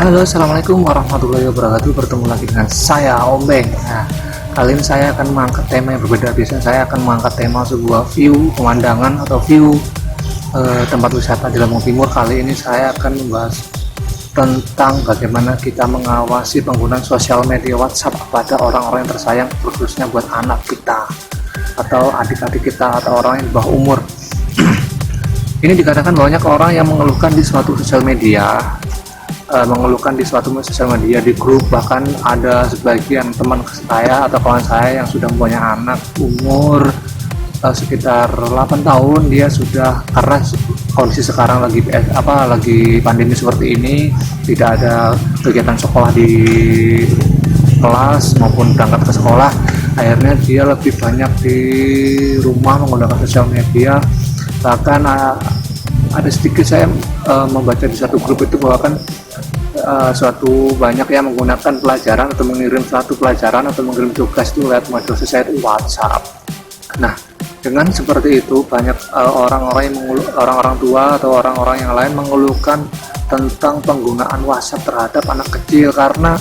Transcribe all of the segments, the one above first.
Halo, assalamualaikum warahmatullahi wabarakatuh. Bertemu lagi dengan saya Ombeng. Nah, kali ini saya akan mengangkat tema yang berbeda. Biasanya saya akan mengangkat tema sebuah view pemandangan atau view tempat wisata di Lampung Timur. Kali ini saya akan membahas tentang bagaimana kita mengawasi penggunaan sosial media WhatsApp kepada orang-orang yang tersayang, khususnya buat anak kita atau adik-adik kita atau orang yang di bawah umur. Ini dikatakan banyak orang yang mengeluhkan di suatu sosial media, di grup. Bahkan ada sebagian teman saya atau kawan saya yang sudah mempunyai anak umur sekitar 8 tahun. Dia sudah, karena kondisi sekarang lagi pandemi seperti ini, tidak ada kegiatan sekolah di kelas maupun berangkat ke sekolah, akhirnya dia lebih banyak di rumah menggunakan sosial media. Bahkan ada sedikit saya membaca di satu grup itu bahwa kan banyak yang menggunakan pelajaran atau mengirim suatu pelajaran atau mengirim tugas itu lewat media sosial WhatsApp. Nah, dengan seperti itu banyak orang-orang tua atau orang-orang yang lain mengeluhkan tentang penggunaan WhatsApp terhadap anak kecil karena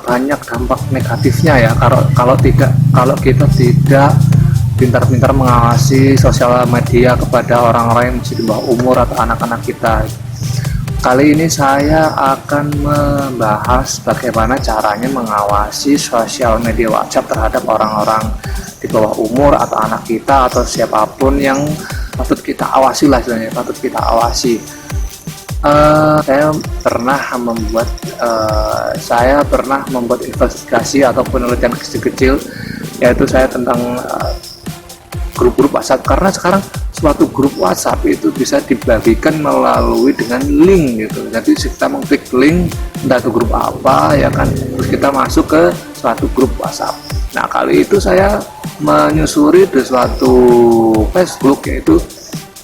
banyak dampak negatifnya ya. Kalau kita tidak pintar-pintar mengawasi sosial media kepada orang-orang yang masih di bawah umur atau anak-anak kita. Kali ini saya akan membahas bagaimana caranya mengawasi sosial media WhatsApp terhadap orang-orang di bawah umur atau anak kita atau siapapun yang patut kita awasi lah, istilahnya patut kita awasi. Saya pernah membuat investigasi atau penelitian kecil-kecil, yaitu saya tentang grup-grup WhatsApp, karena sekarang suatu grup WhatsApp itu bisa dibagikan melalui dengan link gitu. Jadi kita mengklik link entah itu grup apa ya kan, terus kita masuk ke suatu grup WhatsApp. Nah, kali itu saya menyusuri di suatu Facebook, yaitu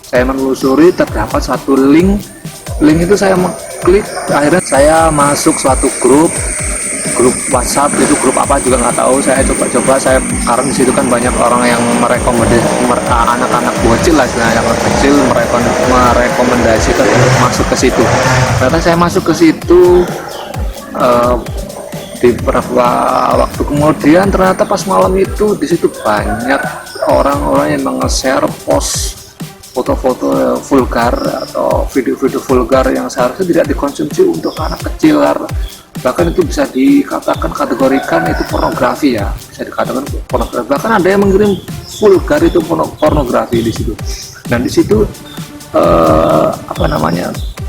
saya menelusuri terdapat suatu link itu saya mengklik, akhirnya saya masuk suatu grup WhatsApp. Itu grup apa juga nggak tahu, saya coba karena di situ kan banyak orang yang anak-anak bocil lah, yang kecil merekomendasikan untuk masuk ke situ. Ternyata saya masuk ke situ di beberapa waktu kemudian, ternyata pas malam itu di situ banyak orang-orang yang meng-share post foto-foto vulgar atau video-video vulgar yang seharusnya tidak dikonsumsi untuk anak kecil. Bahkan itu bisa kategorikan itu pornografi ya, bisa dikatakan pornografi. Bahkan ada yang mengirim vulgar itu pornografi di situ. Dan di situ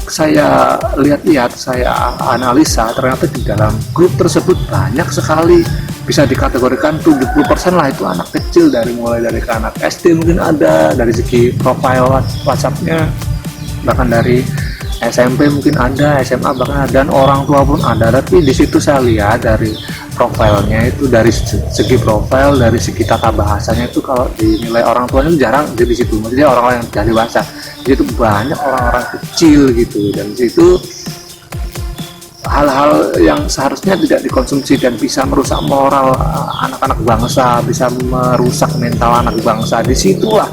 saya lihat-lihat, saya analisa, ternyata di dalam grup tersebut banyak sekali, bisa dikategorikan 70% lah itu anak kecil, mulai dari anak SD mungkin ada, dari segi profil WhatsApp-nya, bahkan dari SMP mungkin ada, SMA bahkan ada, dan orang tua pun ada. Tapi di situ saya lihat dari profilnya itu, dari segi profil, dari segi tata bahasanya itu, kalau dinilai orang tuanya itu jarang di situ. Maksudnya orang-orang yang sudah dewasa. Di situ banyak orang-orang kecil gitu, dan di situ hal-hal yang seharusnya tidak dikonsumsi dan bisa merusak moral anak-anak bangsa, bisa merusak mental anak bangsa. Disitulah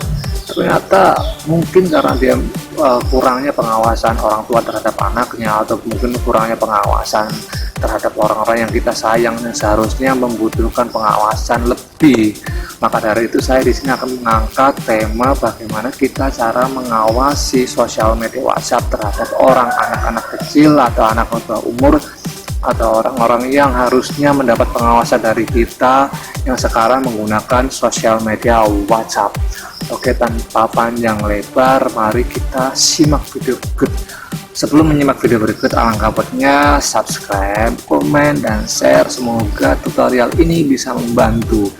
ternyata mungkin karena dia kurangnya pengawasan orang tua terhadap anaknya, atau mungkin kurangnya pengawasan terhadap orang-orang yang kita sayang yang seharusnya membutuhkan pengawasan lebih. Maka dari itu saya di sini akan mengangkat tema bagaimana kita cara mengawasi sosial media WhatsApp terhadap anak-anak kecil atau anak bawah umur atau orang-orang yang harusnya mendapat pengawasan dari kita yang sekarang menggunakan sosial media WhatsApp. Oke, tanpa panjang lebar, mari kita simak video berikut. Sebelum menyimak video berikut, alangkah baiknya subscribe, komen, dan share. Semoga tutorial ini bisa membantu.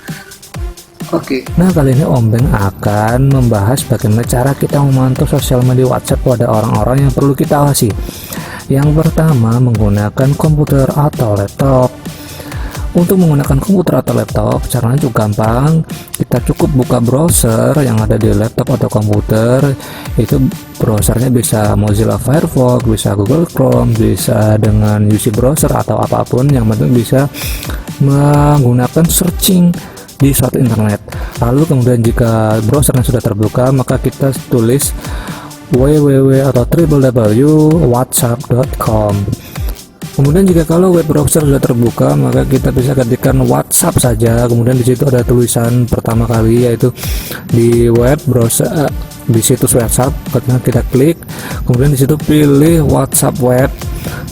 Oke. Nah, kali ini Ombeng akan membahas bagaimana cara kita memantau sosial media WhatsApp pada orang-orang yang perlu kita awasi. Yang pertama, menggunakan komputer atau laptop. Untuk menggunakan komputer atau laptop, caranya juga gampang. Kita cukup buka browser yang ada di laptop atau komputer. Itu browsernya bisa Mozilla Firefox, bisa Google Chrome, bisa dengan UC browser atau apapun. Yang penting bisa menggunakan searching di suatu internet. Lalu kemudian jika browsernya sudah terbuka, maka kita tulis www atau www.whatsapp.com. Kemudian jika kalau web browser sudah terbuka, maka kita bisa ketikkan WhatsApp saja. Kemudian di situ ada tulisan pertama kali, yaitu di web browser, di situs WhatsApp. Ketika kita klik, kemudian di situ pilih WhatsApp web,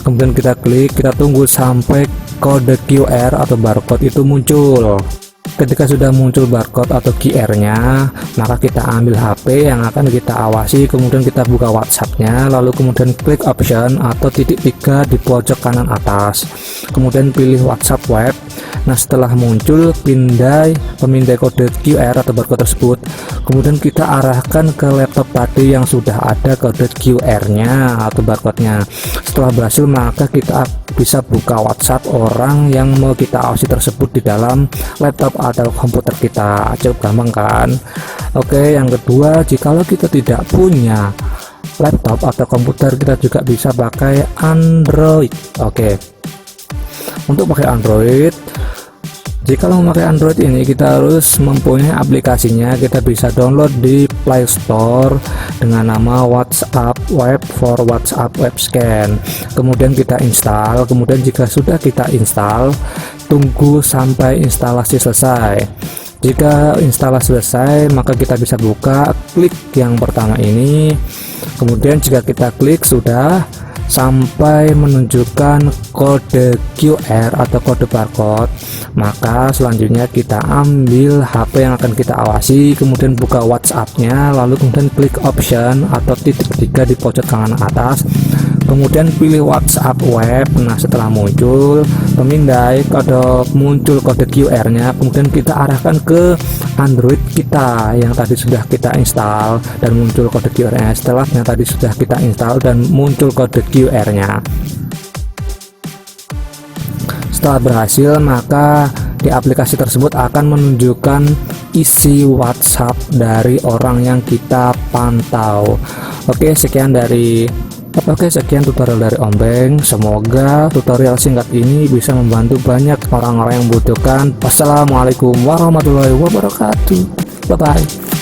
kemudian kita klik, kita tunggu sampai kode QR atau barcode itu muncul. Ketika sudah muncul barcode atau QR-nya, maka kita ambil HP yang akan kita awasi, kemudian kita buka WhatsApp-nya, lalu kemudian klik option atau titik 3 di pojok kanan atas, kemudian pilih WhatsApp web. Nah, setelah muncul pemindai kode QR atau barcode tersebut, kemudian kita arahkan ke laptop tadi yang sudah ada kode QR-nya atau barcode-nya. Setelah berhasil, maka kita bisa buka WhatsApp orang yang mau kita awasi tersebut di dalam laptop atau komputer kita. Cukup gampang kan? Oke, yang kedua, jikalau kita tidak punya laptop atau komputer, kita juga bisa pakai Android. Oke, untuk pakai Android, jika memakai Android ini kita harus mempunyai aplikasinya. Kita bisa download di Play Store dengan nama WhatsApp Web for WhatsApp Web Scan. Kemudian kita install. Kemudian jika sudah kita install, tunggu sampai instalasi selesai. Jika instalasi selesai, maka kita bisa buka, klik yang pertama ini. Kemudian jika kita klik sudah sampai menunjukkan kode QR atau kode barcode, maka selanjutnya kita ambil HP yang akan kita awasi, kemudian buka WhatsApp-nya, lalu kemudian klik option atau titik 3 di pojok kanan atas, kemudian pilih WhatsApp web. Nah, setelah muncul kode QR-nya, kemudian kita arahkan ke Android kita yang tadi sudah kita install dan muncul kode QR-nya. Setelah yang tadi sudah kita install dan muncul kode QR-nya, setelah berhasil, maka di aplikasi tersebut akan menunjukkan isi WhatsApp dari orang yang kita pantau. Oke, sekian tutorial dari Om Beng. Semoga tutorial singkat ini bisa membantu banyak orang-orang yang membutuhkan. Wassalamualaikum warahmatullahi wabarakatuh. Bye bye.